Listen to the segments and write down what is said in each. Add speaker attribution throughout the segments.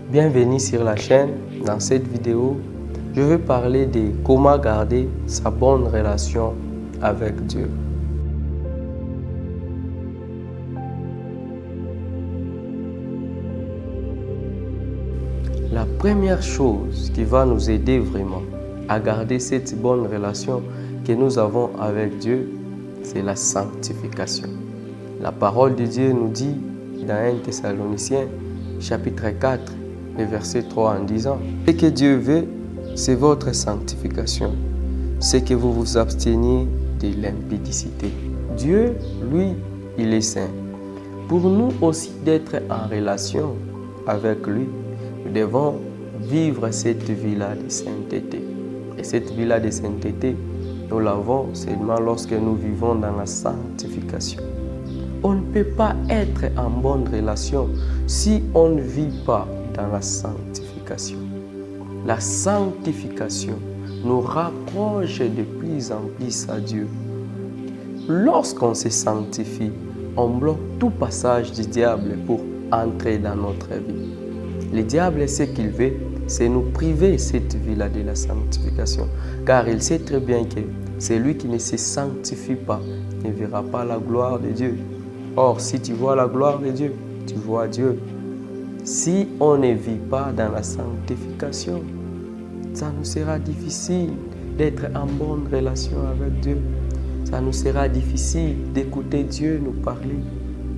Speaker 1: Bienvenue sur la chaîne. Dans cette vidéo, je vais parler de comment garder sa bonne relation avec Dieu. La première chose qui va nous aider vraiment à garder cette bonne relation que nous avons avec Dieu, c'est la sanctification. La parole de Dieu nous dit dans 1 Thessaloniciens, chapitre 4, le verset 3 en disant « Ce que Dieu veut, c'est votre sanctification, c'est que vous vous absteniez de l'impudicité. » Dieu, lui, il est saint. Pour nous aussi d'être en relation avec lui, nous devons vivre cette vie-là de sainteté. Et cette vie-là de sainteté, nous l'avons seulement lorsque nous vivons dans la sanctification. On ne peut pas être en bonne relation si on ne vit pas dans la sanctification. La sanctification nous rapproche de plus en plus à Dieu. Lorsqu'on se sanctifie, on bloque tout passage du diable pour entrer dans notre vie. Le diable, ce qu'il veut, c'est nous priver de cette vie-là de la sanctification. Car il sait très bien que celui qui ne se sanctifie pas ne verra pas la gloire de Dieu. Or, si tu vois la gloire de Dieu, tu vois Dieu. Si on ne vit pas dans la sanctification, ça nous sera difficile d'être en bonne relation avec Dieu. Ça nous sera difficile d'écouter Dieu nous parler.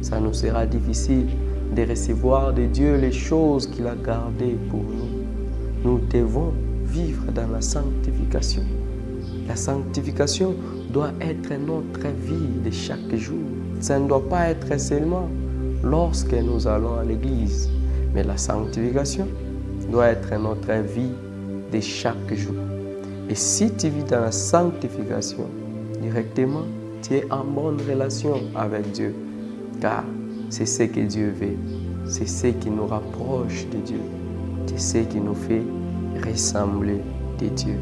Speaker 1: Ça nous sera difficile de recevoir de Dieu les choses qu'il a gardées pour nous. Nous devons vivre dans la sanctification. La sanctification doit être notre vie de chaque jour. Ça ne doit pas être seulement lorsque nous allons à l'église, mais la sanctification doit être notre vie de chaque jour. Et si tu vis dans la sanctification, directement, tu es en bonne relation avec Dieu, car c'est ce que Dieu veut, c'est ce qui nous rapproche de Dieu, c'est ce qui nous fait ressembler de Dieu.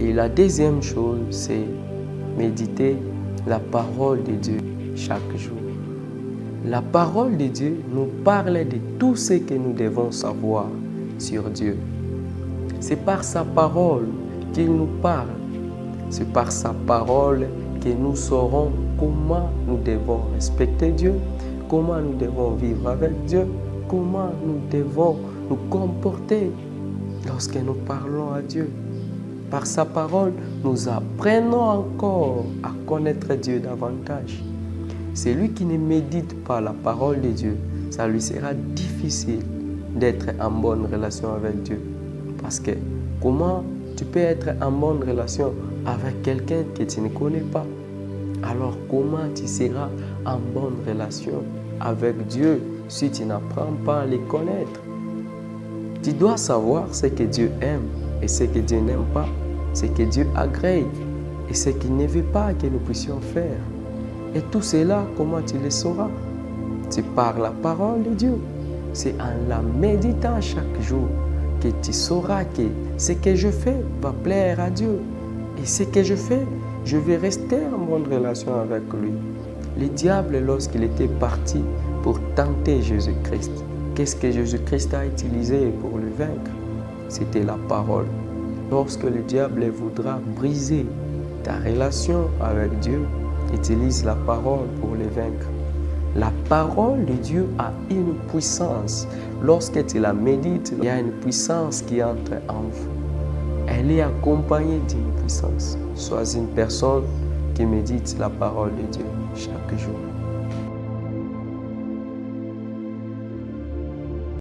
Speaker 1: Et la deuxième chose, c'est méditer la parole de Dieu chaque jour. La parole de Dieu nous parle de tout ce que nous devons savoir sur Dieu. C'est par sa parole qu'il nous parle. C'est par sa parole que nous saurons comment nous devons respecter Dieu, comment nous devons vivre avec Dieu, comment nous devons nous comporter lorsque nous parlons à Dieu. Par sa parole, nous apprenons encore à connaître Dieu davantage. Celui qui ne médite pas la parole de Dieu, ça lui sera difficile d'être en bonne relation avec Dieu. Parce que comment tu peux être en bonne relation avec quelqu'un que tu ne connais pas? Alors comment tu seras en bonne relation avec Dieu si tu n'apprends pas à le connaître? Tu dois savoir ce que Dieu aime et ce que Dieu n'aime pas, ce que Dieu agrée et ce qu'il ne veut pas que nous puissions faire. Et tout cela, comment tu le sauras? C'est par la parole de Dieu. C'est en la méditant chaque jour que tu sauras que ce que je fais va plaire à Dieu. Et ce que je fais, je vais rester en bonne relation avec lui. Le diable, lorsqu'il était parti pour tenter Jésus-Christ, qu'est-ce que Jésus-Christ a utilisé pour le vaincre? C'était la parole. Lorsque le diable voudra briser ta relation avec Dieu, utilise la parole pour le vaincre. La parole de Dieu a une puissance. Lorsque tu la médites, il y a une puissance qui entre en vous. Elle est accompagnée d'une puissance. Sois une personne qui médite la parole de Dieu chaque jour.